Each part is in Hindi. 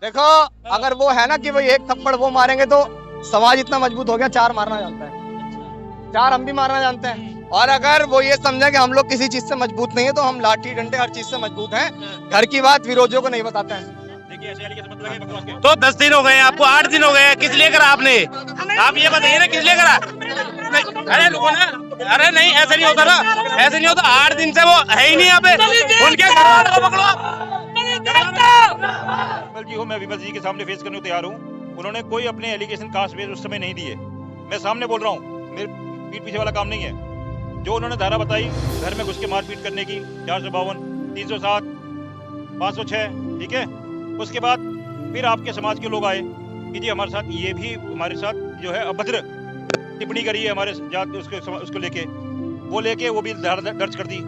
देखो, अगर वो है ना कि भाई एक थप्पड़ वो मारेंगे तो समाज इतना मजबूत हो गया, चार मारना जानता है, चार हम भी मारना जानते हैं। और अगर वो ये समझे कि हम लोग किसी चीज से मजबूत नहीं है तो हम लाठी डंडे हर चीज से मजबूत हैं। घर की बात विरोधियों को नहीं बताते हैं। तो 10 दिन हो गए आपको, 8 दिन हो गए, किस लिए करा आपने? आप ये बताइए ना, किस लिए करा? अरे रुको ना, अरे नहीं ऐसे नहीं होता ना, ऐसे नहीं होता। 8 दिन से वो है ही नहीं यहाँ पे, उनके घर वालों को पकड़ो। विमल जी हो, मैं विमल जी के सामने फेस करने को तैयार हूँ। उन्होंने कोई अपने एलिगेशन कास्ट बेस उस समय नहीं दिए। मैं सामने बोल रहा हूँ, मेरे पीठ पीछे वाला काम नहीं है। जो उन्होंने धारा बताई घर में घुस के मारपीट करने की, 452, 307, 506, ठीक है। उसके बाद फिर आपके समाज के लोग आए कि जी हमारे साथ ये भी हमारे साथ जो है अभद्र टिप्पणी करी है हमारे जात उसको लेके, वो भी धारा दर्ज कर दी।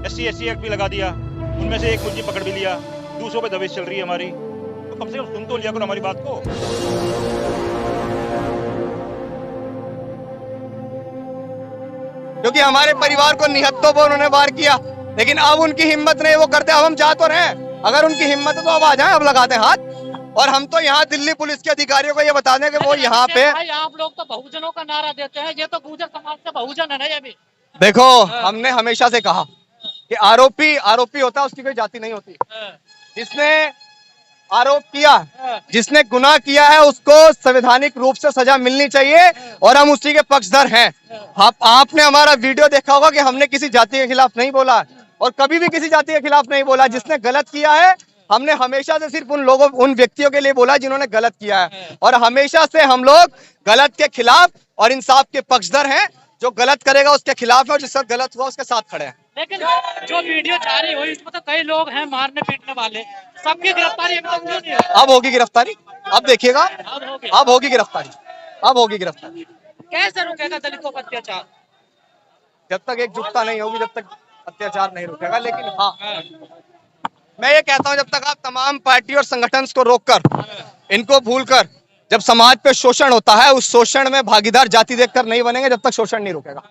SC SC एक्ट भी लगा दिया। उनमें से एक मुंशी पकड़ भी लिया। दूसरों पे दबिश चल रही है हमारी, तो कम से कम सुन तो लिया करो हमारी बात को। क्योंकि हमारे परिवार को निहत्तों पर उन्होंने वार किया, लेकिन अब उनकी हिम्मत नहीं, वो करते। अब हम जा तो रहे हैं, अगर उनकी हिम्मत है तो अब आ जाए, अब लगाते हैं हाथ। और हम तो यहाँ दिल्ली पुलिस के अधिकारियों को ये बता दें कि वो यहाँ पे, भाई आप लोग तो बहुजनों का नारा देते हैं, ये तो गुर्जर समाज से बहुजन है ना। ये भी देखो, हमने हमेशा से कहा कि आरोपी होता है, उसकी कोई जाति नहीं होती। जिसने आरोप किया, जिसने गुनाह किया है, उसको संवैधानिक रूप से सजा मिलनी चाहिए और हम उसी के पक्षधर हैं। आपने हमारा वीडियो देखा होगा कि हमने किसी जाति के खिलाफ नहीं बोला और कभी भी किसी जाति के खिलाफ नहीं बोला। जिसने गलत किया है, हमने हमेशा से सिर्फ उन व्यक्तियों के लिए बोला जिन्होंने गलत किया है, और हमेशा से हम लोग गलत के खिलाफ और इंसाफ के पक्षधर हैं। जो गलत करेगा उसके खिलाफ है और जिसका गलत हुआ उसके साथ खड़े हैं। लेकिन जो वीडियो जारी हुई इसमें तो कई लोग हैं मारने पीटने वाले, सबकी गिरफ्तारी एकदम क्यों नहीं है? अब होगी गिरफ्तारी, अब देखिएगा, अब होगी गिरफ्तारी, अब होगी गिरफ्तारी। कैसे रुकेगा दलितों का अत्याचार? जब तक एकजुटता नहीं होगी, जब तक अत्याचार नहीं रुकेगा। लेकिन हाँ, मैं ये कहता हूँ, जब तक आप तमाम पार्टी और संगठन को रोककर, इनको भूलकर, जब समाज पे शोषण होता है, उस शोषण में भागीदार जाति देखकर नहीं बनेंगे, जब तक शोषण नहीं रुकेगा।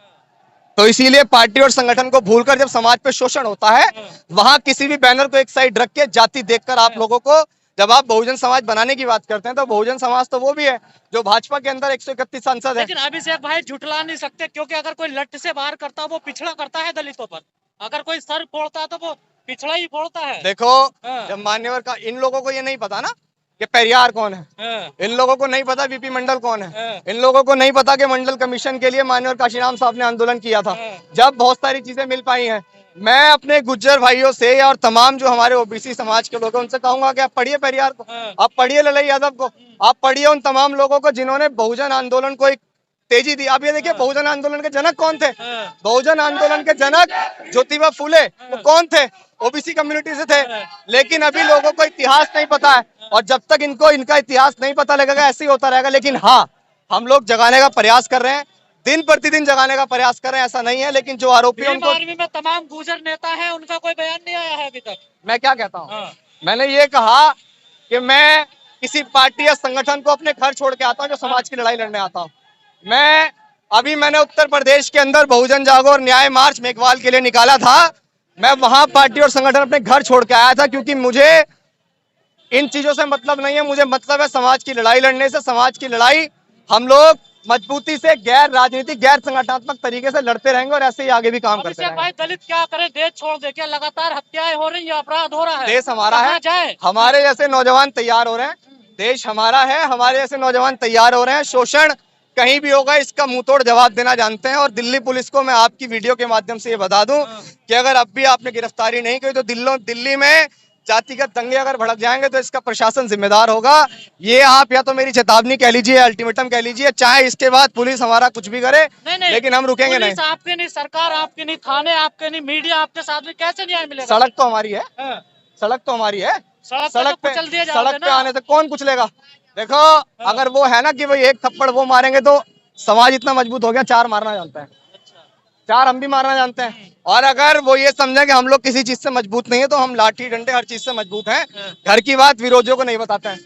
तो इसीलिए पार्टी और संगठन को भूलकर जब समाज पे शोषण होता है, वहां किसी भी बैनर को एक साइड रख के जाति देखकर आप लोगों को, जब आप बहुजन समाज बनाने की बात करते हैं, तो बहुजन समाज तो वो भी है जो भाजपा के अंदर 131 सांसद है। लेकिन अभिषेक भाई झुठला नहीं सकते, क्योंकि अगर कोई लठ से वार करता है वो पिछड़ा करता है दलितों पर, अगर कोई सर फोड़ता है तो वो पिछड़ा ही फोड़ता है। देखो, जब मान्यवर का, इन लोगों को ये नहीं पता ना कि पेरियार कौन है, इन लोगों को नहीं पता VP मंडल कौन है, इन लोगों को नहीं पता कि मंडल कमीशन के लिए मान्यवर काशीराम साहब ने आंदोलन किया था। जब बहुत सारी चीजें मिल पाई हैं, मैं अपने गुज्जर भाइयों से और तमाम जो हमारे OBC समाज के लोग हैं उनसे कहूंगा कि आप पढ़िए पेरियार को, आप पढ़िए ललई यादव को, आप पढ़िए उन तमाम लोगों को जिन्होंने बहुजन आंदोलन को एक तेजी दी। आप ये देखिए, बहुजन आंदोलन के जनक कौन थे? बहुजन आंदोलन के जनक ज्योतिबा फुले, वो कौन थे? OBC कम्युनिटी से थे। लेकिन अभी लोगों को इतिहास नहीं पता है, और जब तक इनको इनका इतिहास नहीं पता लगेगा ऐसे ही होता रहेगा। लेकिन हाँ, हम लोग जगाने का प्रयास कर रहे हैं, दिन प्रतिदिन जगाने का प्रयास कर रहे हैं, ऐसा नहीं है। लेकिन जो आरोपी हैं उनको, आर्मी में तमाम गुर्जर नेता हैं, उनका कोई बयान नहीं आया है अभी तक। मैं क्या कहता हूँ, मैंने ये कहा कि मैं किसी पार्टी या संगठन को अपने घर छोड़ के आता हूँ जो समाज की लड़ाई लड़ने आता हूँ। मैंने उत्तर प्रदेश के अंदर बहुजन जागो और न्याय मार्च मेघवाल के लिए निकाला था। मैं वहां पार्टी और संगठन अपने घर छोड़ के आया था, क्योंकि मुझे इन चीजों से मतलब नहीं है। मुझे मतलब है समाज की लड़ाई लड़ने से। समाज की लड़ाई हम लोग मजबूती से, गैर राजनीतिक, गैर संगठनात्मक तरीके से लड़ते रहेंगे और ऐसे ही आगे भी काम करते रहेंगे। भाई दलित क्या करें, देश छोड़ दे? क्या लगातार हत्याएं हो रही है, अपराध हो रहा है? देश हमारा है, हमारे जैसे नौजवान तैयार हो रहे हैं। देश हमारा है, हमारे जैसे नौजवान तैयार हो रहे हैं। शोषण कहीं भी होगा, इसका मुंहतोड़ जवाब देना जानते हैं। और दिल्ली पुलिस को मैं आपकी वीडियो के माध्यम से ये बता दूं कि अगर अब भी आपने गिरफ्तारी नहीं की तो दिल्ली में जातिगत दंगे अगर भड़क जाएंगे तो इसका प्रशासन जिम्मेदार होगा। ये आप या तो मेरी चेतावनी कह लीजिए, अल्टीमेटम कह लीजिए, चाहे इसके बाद पुलिस हमारा कुछ भी करे, लेकिन हम रुकेंगे नहीं। आपके नहीं, सरकार आपके नहीं, थाने आपके नहीं, मीडिया आपके साथ में, कैसे न्याय मिलेगा? सड़क तो हमारी है, सड़क तो हमारी है। सड़क पे आने से कौन कुचलेगा? देखो, अगर वो है ना कि भाई एक थप्पड़ वो मारेंगे तो समाज इतना मजबूत हो गया, चार मारना जानता है, चार हम भी मारना जानते हैं। और अगर वो ये समझे कि हम लोग किसी चीज से मजबूत नहीं है तो हम लाठी डंडे हर चीज से मजबूत हैं। घर की बात विरोधियों को नहीं बताते हैं।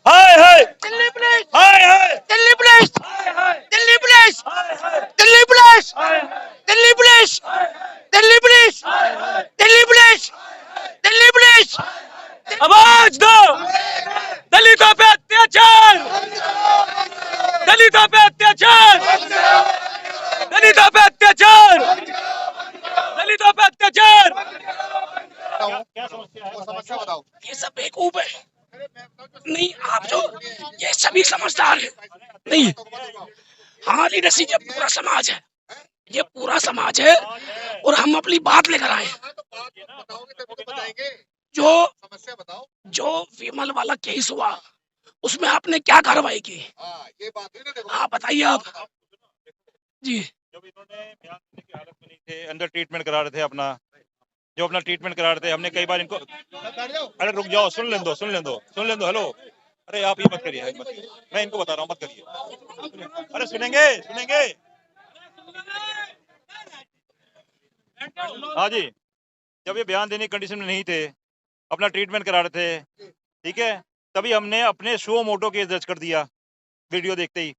हाय हाय दिल्ली पुलिस, हाय हाय Delhi police, Delhi police, Delhi police, Delhi police, Delhi police, Delhi police, Delhi police, आवाज दो। नहीं, आप जो ये सभी समझदार है नहीं, हाँ लीडरशिप ये पूरा समाज है, ये पूरा समाज है और हम अपनी बात लेकर आए। जो जो विमल वाला केस हुआ उसमें आपने क्या कार्रवाई की? हाँ बताइए आप जी। जब इन्होंने बयान देने की हालत में नहीं थे, अंदर ट्रीटमेंट करा रहे थे अपना, जो अपना ट्रीटमेंट करा रहे थे, हमने कई बार इनको, अरे रुक जाओ, सुन लें दो, हेलो, अरे आप ये मत करिए, मैं इनको बता रहा हूँ, मत करिए, अरे सुनेंगे। हाँ जी, जब ये बयान देने की कंडीशन में नहीं थे, अपना ट्रीटमेंट करा रहे थे, ठीक है, तभी हमने अपने शो मोटो केस दर्ज कर दिया वीडियो देखते ही।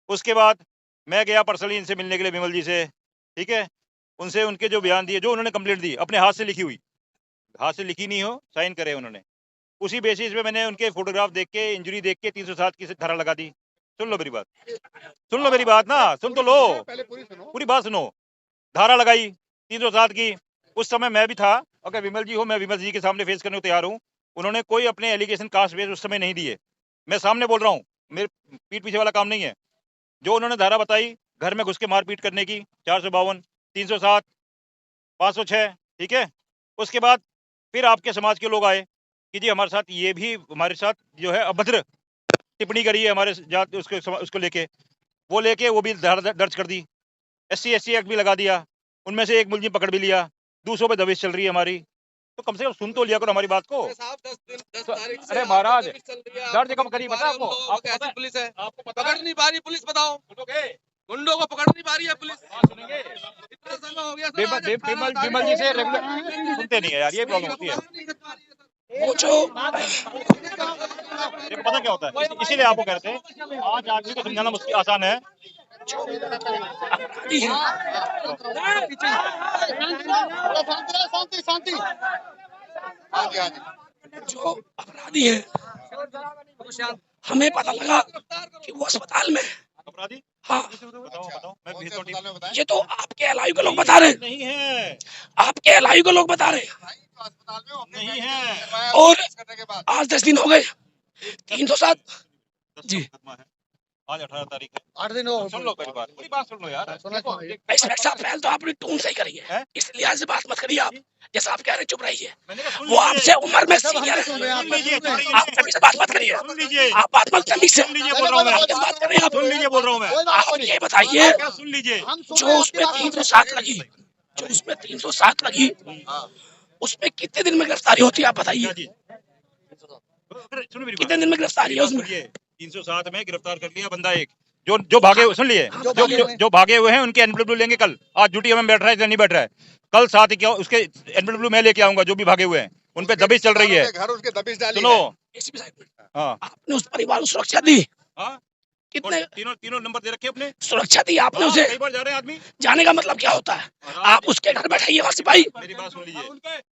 उसके बाद मैं गया पर्सनली इनसे मिलने के लिए, विमल जी से, ठीक है, उनसे उनके जो बयान दिए, जो उन्होंने कंप्लेंट दी अपने हाथ से लिखी हुई, हाथ से लिखी नहीं हो, साइन करे उन्होंने, उसी बेसिस पे मैंने उनके फोटोग्राफ देख के, इंजरी देख के 307 की धारा लगा दी। सुन लो मेरी बात ना, सुन तो लो, पूरी बात सुनो। धारा लगाई 307 की, उस समय मैं भी था, अगर विमल जी हो, मैं विमल जी के सामने फेस करने को तैयार हूँ। उन्होंने कोई अपने एलिगेशन कास्ट बेस उस समय नहीं दिए, मैं सामने बोल रहा हूँ, मेरे पीठ पीछे वाला काम नहीं है। जो उन्होंने धारा बताई घर में घुस के मारपीट करने की, 452, 307, 506, ठीक है, उसके बाद फिर आपके समाज के लोग आए कि जी हमारे साथ ये भी, हमारे साथ जो है अभद्र टिप्पणी करी है हमारे जात उसको लेके, वो भी धारा दर्ज कर दी, SC एक्ट भी लगा दिया, उनमें से एक मुलजिम पकड़ भी लिया, 200 पे दबिश चल रही है हमारी, तो कम से कम सुन तो लिया करो हमारी बात को। अरे महाराज, दर्ज कब करी पता आपको? पुलिस है, आपको पकड़ नहीं पा रही पुलिस, बताओ गुंडों को पकड़ नहीं पा रही है पुलिस। इतना समय हो गया विमल जी से रेगुलर सुनते नहीं है यार, ये प्रॉब्लम होती है। वो जो देखो पता क्या होता है, इसीलिए आपको कहते हैं आज आदमी को समझाना मुश्किल आसान है। जो अपराधी है, हमें पता लगा कि वो अस्पताल में, अपराधी, हाँ बताओ, मैं भेजता हूँ टीम। ये तो आपके एलआईयू के लोग बता रहे हैं, नहीं है, आपके एलआईयू के लोग बता रहे हैं, नहीं है, और आज 10 दिन हो गए 307 जी, आज 18 तारीख है, 8 दिन हो, सुन लो मेरी बात, पूरी बात सुन लो यार। पहले तो आपने टोन सही करी है, इस लिहाज से बात मत करिए आप, जैसा आप कह रहे हैं चुप रहिए, वो आपसे उम्र में सीनियर है, आप तमीज से बात मत करिए, आप बात मत तमीज से बात करें, आप सुन लीजिए, बोल रहा हूँ मैं, आप ये बताइए सुन लीजिए, जो उसमें 307 लगी, जो उसमें 307 लगी, उसमें कितने दिन में गिरफ्तारी होती है आप बताइए, कितने दिन में गिरफ्तारी है उसमें? 307 में गिरफ्तार कर लिया बंदा एक, जो भागे, सुन लिए, जो भागे हुए हैं उनके एनडब्ल्यू लेंगे कल, आज ड्यूटी में बैठ रहा है या नहीं बैठ रहा है, कल साथ ही क्या उसके एनडब्ल्यू मैं लेके आऊंगा, जो भी भागे हुए हैं उन पे दबिश चल रही है, घर उसके दबिश डाली सुनो, एसीपी साहब, हाँ, आपने उस परिवार को सुरक्षा दी, हाँ, कितने तीनों नंबर दे रखे अपने, सुरक्षा दी आपने उसे? कई बार जा रहे हैं आदमी, जाने का मतलब क्या होता है? आप उसके घर बैठाइए वहाँ सिपाही, मेरी बात सुन लीजिए,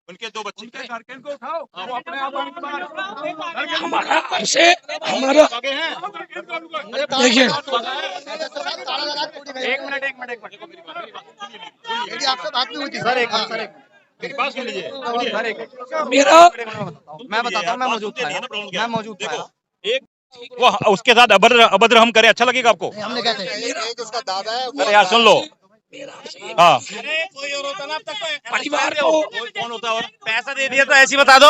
उनके 2 बच्चे, हमारा आपसे, हमारा आगे हैं, देखिए एक मिनट, आपसे बात नहीं हुई थी सर, एक मेरी बात सुन लीजिए, मेरा मैं बताता हूँ, मैं मौजूद था, देखो, एक वो उसके साथ अभद्र हम करें, अच्छा लगेगा आपको? हमने कहते हैं एक उसका दादा है, अरे यार सुन लो, हाँ, परिवार को कौन होता है और पैसा दे दिया तो ऐसी बता दो,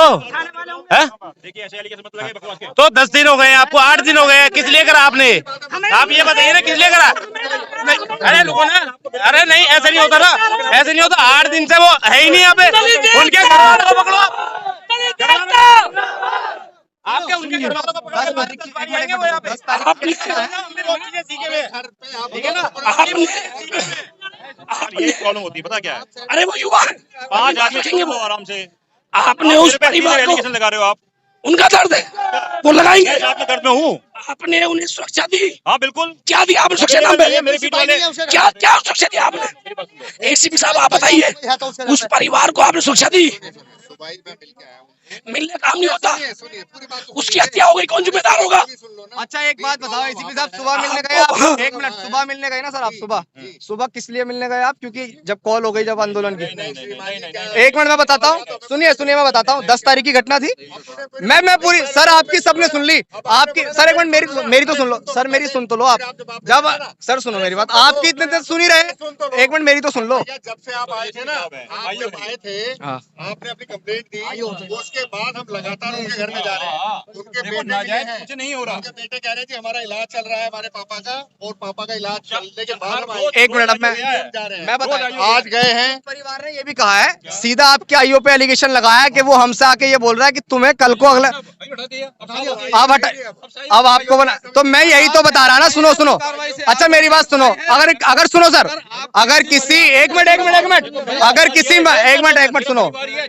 है? देखिए ऐसे एलिगेशन मत लगाइए बकवास के। तो 10 दिन हो गए आपको, 8 दिन हो गए, किस लिए करा आपने? आप ये बताइए ना, किस लिए करा? नहीं, अरे रुको ना, अरे नहीं, ऐसे नहीं होता ना, ऐसे नहीं होता, 8 दिन से वो है ही नहीं यहाँ पे, उनके घर वालों को पकड़ो, आपके उनके घर वालों को पकड़ो, वो यहाँ पे ठीक है ना? ये प्रॉब्लम होती है, पता क्या है, अरे वो युवा है, 5 आदमी सुन लो आराम से, आपने उस परिवार को, एलिगेशन लगा रहे हो आप, उनका दर्द है वो लगाएंगे, मैं आपके दर्द में हूँ, आपने उन्हें सुरक्षा दी, हाँ बिल्कुल, क्या दिया आपने सुरक्षा नाम पे? मेरे पीठ वाले, क्या क्या सुरक्षा दी आपने? एसीपी साहब आप बताइए, उस परिवार को आपने सुरक्षा दी? मिलने काम नहीं होता, उसकी हत्या हो गई, कौन जिम्मेदार होगा? अच्छा एक बात बताओ एसीपी साहब, सुबह मिलने गए आप? एक मिनट, सुबह मिलने गए ना सर आप? सुबह किस लिए मिलने गए आप? क्योंकि जब कॉल हो गई जब आंदोलन की, एक मिनट मैं बताता हूँ, सुनिए मैं बताता हूँ। 10 तारीख की घटना थी। मैं पूरी सर आपकी सबने सुन ली, आपकी सर एक मिनट मेरी तो सुन लो सर, मेरी सुन तो लो आप। जब सर सुनो मेरी बात, आपकी इतने देर सुन ही रहे, एक मिनट मेरी तो सुन लो। जब से आप आए थे ना, आप जब आए थे, आपने अपनी कंप्लेंट दी, उसके बाद हम लगातार उनके घर में जा रहे हैं। उनके बेटे कुछ नहीं हो रहा, उनके बेटे कह रहे थे हमारा इलाज चल रहा है हमारे पापा का, और पापा का इलाज चलने के बाद हम आए। एक मिनट, अब मैं बता, आज गए हैं। परिवार ने ये भी कहा है, सीधा आपके आईओ पे एलिगेशन लगाया है कि वो हमसे आके ये बोल रहा है कि तुम्हें कल को अगला अब हटा, अब आपको बना, तो मैं यही तो बता रहा ना। सुनो अच्छा मेरी बात सुनो, अगर सुनो सर, अगर किसी एक मिनट अगर किसी एक मिनट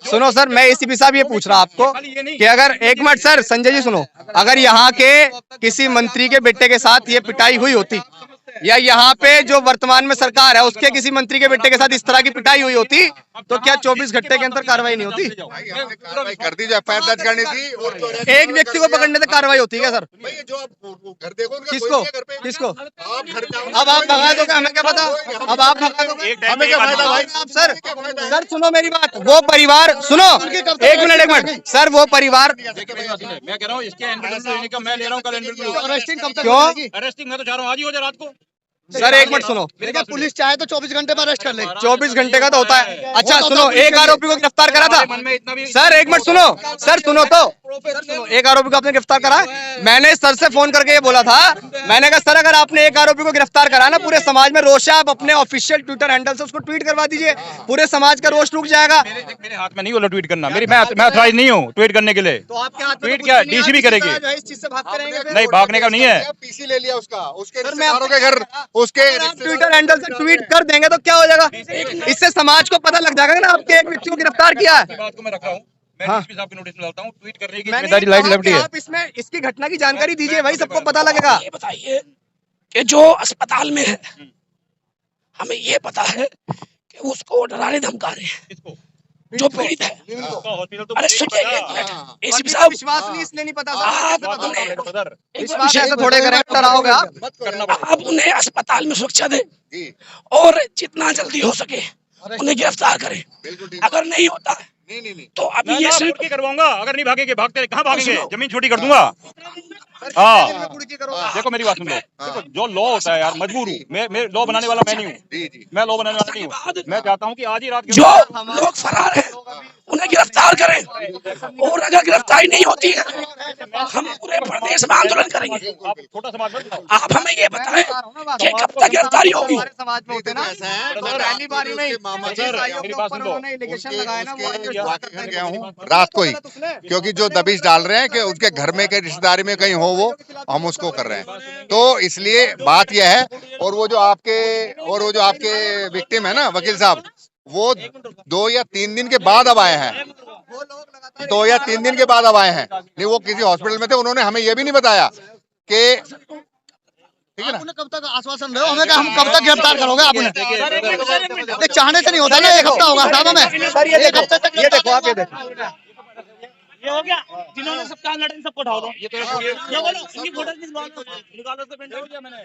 सुनो सर, मैं एसीपी साहब ये पूछ रहा आपको कि अगर एक मिनट सर, संजय जी सुनो, अगर यहाँ के किसी मंत्री के बेटे के साथ ये पिटाई हुई होती, या यहाँ पे जो वर्तमान में सरकार है उसके किसी मंत्री के बेटे के साथ इस तरह की पिटाई हुई होती, तो क्या 24 घंटे के अंदर कार्रवाई नहीं होती? कार्रवाई कर दी, जो एफआईआर दर्ज करनी थी, और एक व्यक्ति को पकड़ने से कार्रवाई होती है क्या सर? जो आप घर देखो उनका किसको कोई घर पे, किसको? आप घर जाओ, अब आप भगा दोगे, हमें क्या पता? अब आप भगा दोगे, हमें क्या फायदा भाई? आप सर सुनो मेरी बात, वो परिवार सुनो, एक मिनट सर, वो परिवार मैं कह रहा हूँ इसके लेने का मैं ले रहा हूँ कल अरेस्टिंग कब तक क्यों? अरेस्टिंग मैं तो चाह रहा हूँ आज ही हो जाए रात को। सर एक मिनट सुनो, पुलिस चाहे तो 24 घंटे में अरेस्ट कर ले। 24 घंटे का तो होता है। अच्छा सुनो, एक आरोपी को गिरफ्तार करा था सर, एक मिनट सुनो सर, सुनो तो, एक आरोपी को आपने गिरफ्तार करा। मैंने सर से फोन करके ये बोला था, मैंने कहा सर अगर आपने एक आरोपी को गिरफ्तार करा ना, पूरे समाज में रोष है, आप अपने ऑफिशियल ट्विटर हैंडल से उसको ट्वीट करवा दीजिए, पूरे समाज का रोष रुक जाएगा। मेरे हाथ में नहीं बोला ट्वीट करना, मैं ऑथराइज नहीं हूँ ट्वीट करने के लिए। तो आपके हाथ ट्वीट क्या डीसीबी करेगी? इस चीज से भागते रहेंगे? नहीं, भागने का नहीं है। पीसी ले लिया उसका, उसके सर, मैं रिश्तेदारों के घर, उसके ट्विटर हैंडल से ट्वीट कर देंगे तो क्या हो जाएगा? इससे समाज को पता लग जाएगा ना आपके एक व्यक्ति को गिरफ्तार किया है। बात को मैं रख रहा हूँ, मैं डीसीपी साहब के नोटिस में डालता हूँ, ट्वीट करने की मैंने जिम्मेदारी लाइट लिबर्टी है। आप इसमें इसकी घटना की जानकारी दीजिए भाई, सबको पता लगेगा। ये बताइए कि जो अस्पताल में है, हमें ये पता है कि उसको डराने धमका रहे हैं, जो पीड़ित है। अरे सुनिए एसीपी साहब, विश्वास नहीं इसलिए नहीं पता आप विश्वास ऐसे थोड़े करें, डराओगे आप उन्हें अस्पताल में सुरक्षा दें और जितना जल्दी हो सके उन्हें गिरफ्तार करें। अगर नहीं होता तो अभी ये सिर्फ करवाऊंगा, अगर नहीं भागेंगे, भागते कहाँ भागेंगे, जमीन छोटी कर दूंगा। हाँ देखो मेरी बात सुन लो, देखो जो लॉ होता है यार, मजबूर हूँ मैं लॉ बनाने वाला मैं नहीं हूँ, मैं लॉ बनाने वाला नहीं हूँ। मैं चाहता हूँ कि आज ही रात जो लोग फरार हैं उन्हें गिरफ्तार करें, और अगर गिरफ्तारी नहीं होती है हम पूरे प्रदेश में आंदोलन करेंगे। छोटा समाज में आप हमें ये बताएं कि कब तक गिरफ्तारी होगी? समाज में होते ना, पहली बारी में गया हूँ रात को ही, क्योंकि जो दबिश डाल रहे हैं कि उसके घर में कहीं रिश्तेदारी में कहीं हो, वो हम उसको कर रहे हैं। तो इसलिए बात यह है, और वो जो आपके विक्टिम है ना वकील साहब, वो 2 या 3 दिन के बाद अब आए हैं, 2 या 3 दिन के बाद अब आए हैं। नहीं वो किसी हॉस्पिटल में थे, उन्होंने हमें ये भी नहीं बताया कि ठीक है ना। कब तक आश्वासन दो हमें, हम कब तक गिरफ्तार करोगे? आप उन्हें चाहने से नहीं होता ना, एक हफ्ता होगा साहब हमें। सर ये देखो आप ये देखो, ये हो गया, जिन्होंने सबका लड़े सबको उठाओ दो। ये बोलो इनकी फोटो निकालो, निकालो तो प्रिंट हो गया मैंने।